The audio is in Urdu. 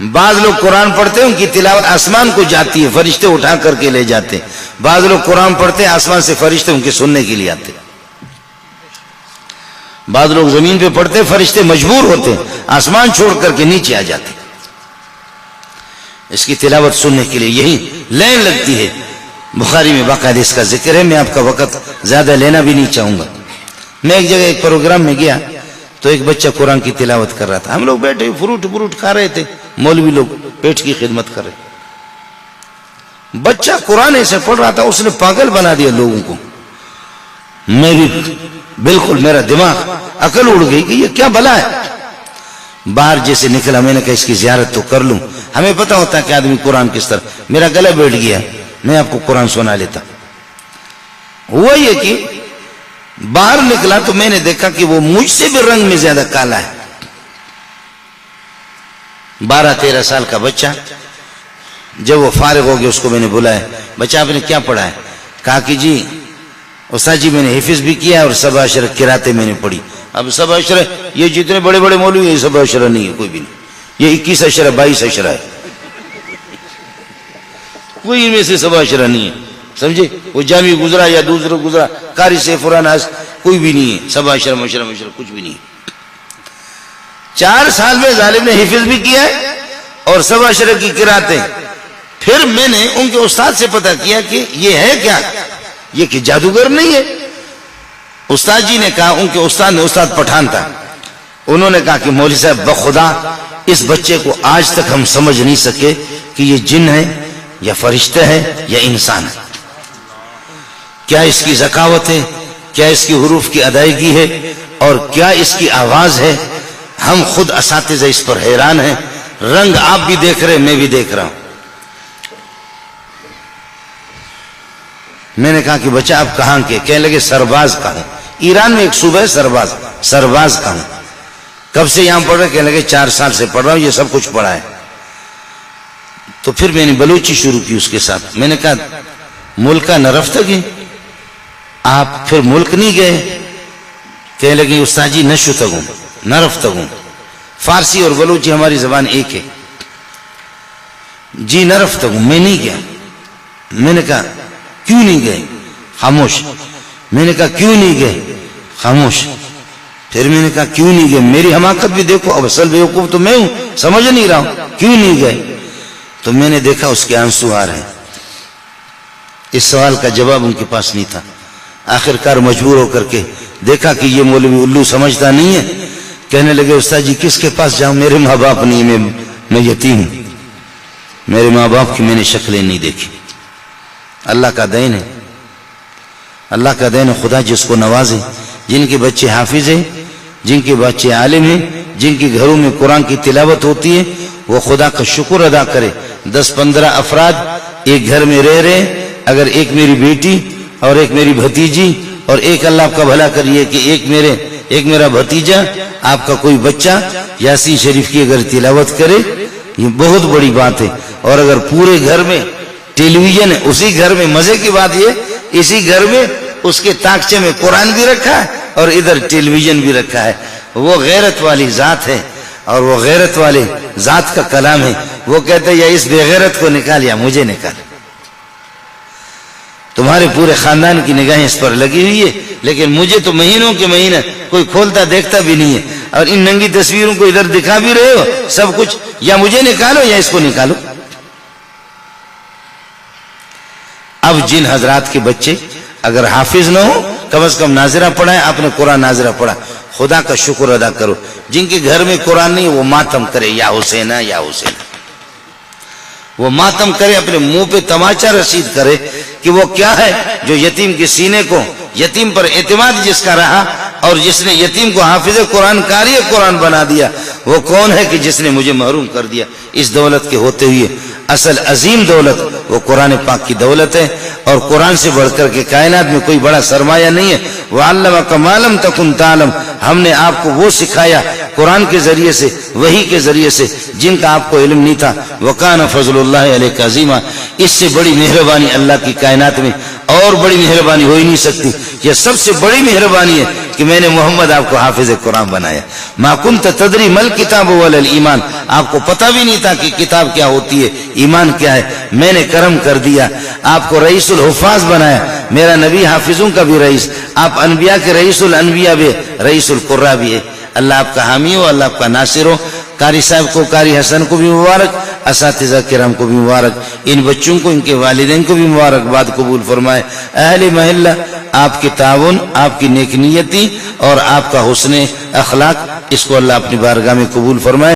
بعض لوگ قرآن پڑھتے ہیں ان کی تلاوت آسمان کو جاتی ہے، فرشتے اٹھا کر کے لے جاتے ہیں. بعض لوگ قرآن پڑھتے ہیں آسمان سے فرشتے ان کے سننے کے لیے آتے ہیں. بعض لوگ زمین پہ پڑھتے ہیں، فرشتے مجبور ہوتے ہیں آسمان چھوڑ کر کے نیچے آ جاتے ہیں اس کی تلاوت سننے کے لیے. یہی لین لگتی ہے. بخاری میں باقاعدہ اس کا ذکر ہے. میں آپ کا وقت زیادہ لینا بھی نہیں چاہوں گا. میں ایک جگہ ایک پروگرام میں گیا تو ایک بچہ قرآن کی تلاوت کر رہا تھا. ہم لوگ بیٹھے فروٹ کھا رہے تھے، مولوی لوگ پیٹ کی خدمت کر رہے. بچہ قرآن ایسے پڑھ رہا تھا اس نے پاگل بنا دیا لوگوں کو. میں بھی بالکل میرا دماغ عقل اڑ گئی کہ یہ کیا بلا ہے. باہر جیسے نکلا میں نے کہا اس کی زیارت تو کر لوں. ہمیں پتہ ہوتا ہے کہ آدمی قرآن کس طرح. میرا گلا بیٹھ گیا، میں آپ کو قرآن سنا لیتا. ہوا یہ کہ باہر نکلا تو میں نے دیکھا کہ وہ مجھ سے بھی رنگ میں زیادہ کالا ہے. 12-13 سال کا بچہ. جب وہ فارغ ہو گیا اس کو میں نے بلایا، بچہ آپ نے کیا پڑھا ہے؟ کہا کہ جی استاد جی میں نے حفظ بھی کیا اور سبع عشرہ قراتیں میں نے پڑھی. اب سبع عشرہ یہ جتنے بڑے بڑے مولوی ہیں سبع عشرہ نہیں ہے کوئی بھی نہیں. یہ 21 عشرہ 22 عشرہ ہے، کوئی ان میں سے سبع عشرہ نہیں ہے. سمجھے؟ وہ جامع گزرا یا دوسرا گزرا قاری سیف الناس کوئی بھی نہیں ہے. سبع عشرہ مشرہ کچھ بھی نہیں ہے. 4 سال میں ظالم نے حفظ بھی کیا ہے اور سبع عشرہ کی قراتیں. پھر میں نے ان کے استاد سے پتہ کیا کہ یہ ہے کیا، یہ کہ جادوگر نہیں ہے. استاد جی نے کہا، ان کے استاد نے استاد پٹھان تھا، انہوں نے کہا کہ مولوی صاحب بخدا اس بچے کو آج تک ہم سمجھ نہیں سکے کہ یہ جن ہے یا فرشتہ ہے یا انسان ہے. کیا اس کی ذکاوت ہے، کیا اس کی حروف کی ادائیگی ہے اور کیا اس کی آواز ہے. ہم خود اساتذہ اس پر حیران ہیں. رنگ آپ بھی دیکھ رہے میں بھی دیکھ رہا ہوں. میں نے کہا کہ بچہ آپ کہاں کے؟ کہنے لگے سرباز کا ہوں. ایران میں ایک صوبہ ہے سرباز کا ہوں. کب سے یہاں پڑھ رہے؟ کہنے لگے 4 سال سے پڑھ رہا ہوں، یہ سب کچھ پڑھا ہے. تو پھر میں نے بلوچی شروع کی اس کے ساتھ. میں نے کہا ملک کا نرفتگی، آپ پھر ملک نہیں گئے؟ کہنے لگے استاد جی نشتگوں نرفتگوں. فارسی اور بلوچی ہماری زبان ایک ہے. جی نرفتگوں. میں نہیں گیا. میں نے کہا کیوں نہیں گئے؟ خاموش. میں نے کہا کیوں نہیں گئے؟ خاموش. پھر میں نے کہا کیوں نہیں گئے؟ میری حماقت بھی دیکھو، اب اصل بیوقوف تو میں ہوں، سمجھ نہیں رہا ہوں. کیوں نہیں گئے؟ تو میں نے دیکھا اس کے آنسو آ رہے ہیں. اس سوال کا جواب ان کے پاس نہیں تھا. آخر کار مجبور ہو کر کے دیکھا کہ یہ مولوی الو سمجھتا نہیں ہے. کہنے لگے استاد جی کس کے پاس جاؤں؟ میرے ماں باپ نہیں، میں یتیم ہوں. میرے ماں باپ کی میں نے شکلیں نہیں دیکھی. اللہ کا دین ہے، اللہ کا دین ہے. خدا جس کو نوازے، جن کے بچے حافظ ہیں، جن کے بچے عالم ہیں، جن کے گھروں میں قرآن کی تلاوت ہوتی ہے، وہ خدا کا شکر ادا کرے. 10-15 افراد ایک گھر میں رہ رہے ہیں. اگر ایک میری بیٹی اور ایک میری بھتیجی اور ایک اللہ آپ کا بھلا کریے کہ ایک میرا بھتیجا، آپ کا کوئی بچہ یاسین شریف کی اگر تلاوت کرے، یہ بہت بڑی بات ہے. اور اگر پورے گھر میں ٹیلی ویژن ہے، اسی گھر میں مزے کی بات یہ اسی گھر میں اس کے تاکچے میں قرآن بھی رکھا ہے اور ادھر ٹیلی ویژن بھی رکھا ہے. وہ غیرت والی ذات ہے اور وہ غیرت والے ذات کا کلام ہے. وہ کہتے ہیں یا اس بے غیرت کو نکال یا مجھے نکال. تمہارے پورے خاندان کی نگاہیں اس پر لگی ہوئی ہے، لیکن مجھے تو مہینوں کے مہینے کوئی کھولتا دیکھتا بھی نہیں ہے. اور ان ننگی تصویروں کو ادھر دکھا بھی رہے ہو سب کچھ. یا مجھے نکالو یا اس کو نکالو. اب جن حضرات کے بچے اگر حافظ نہ ہو، کم از کم ناظرہ پڑھا ہے، آپ نے قرآن ناظرہ پڑھا، خدا کا شکر ادا کرو. جن کے گھر میں قرآن نہیں وہ ماتم کرے، یا حسین یا حسین. وہ ماتم کرے، اپنے منہ پہ تماچا رسید کرے کہ وہ کیا ہے جو یتیم کے سینے کو، یتیم پر اعتماد جس کا رہا اور جس نے یتیم کو حافظ قرآن قاری قرآن بنا دیا، وہ کون ہے کہ جس نے مجھے محروم کر دیا اس دولت کے ہوتے ہوئے. اصل عظیم دولت وہ قرآن پاک کی دولت ہے، اور قرآن سے بڑھ کر کے کائنات میں کوئی بڑا سرمایہ نہیں ہے. وَعَلَّمَكَ مَا لَمْ تَكُنْ تَعْلَمْ. ہم نے آپ کو وہ سکھایا قرآن کے ذریعے سے، وحی کے ذریعے سے، جن کا آپ کو علم نہیں تھا. وَكَانَ فَضْلُ اللَّهِ عَلَيْكَ عَظِيمًا. اس سے بڑی مہربانی اللہ کی کائنات میں اور بڑی مہربانی ہو ہی نہیں سکتی. یہ سب سے بڑی مہربانی ہے کہ میں نے محمد آپ کو حافظ قرآن بنایا. ما کنت تدری مل کتاب ولا الایمان, آپ کو پتہ بھی نہیں تھا کہ کتاب کیا ہوتی ہے, ایمان کیا ہے. میں نے کرم کر دیا, آپ کو رئیس الحفاظ بنایا. میرا نبی حافظوں کا بھی رئیس, آپ انبیاء کے رئیس الانبیاء بھی, رئیس القراء بھی ہے. اللہ آپ کا حامی ہو, اللہ آپ کا ناصر ہو. قاری صاحب کو, قاری حسن کو بھی مبارک, اساتذہ کرام کو بھی مبارک, ان بچوں کو, ان کے والدین کو بھی مبارکباد قبول فرمائے. اہل محلہ, آپ کی تعاون, آپ کی نیک نیتی اور آپ کا حسن اخلاق, اس کو اللہ اپنی بارگاہ میں قبول فرمائے.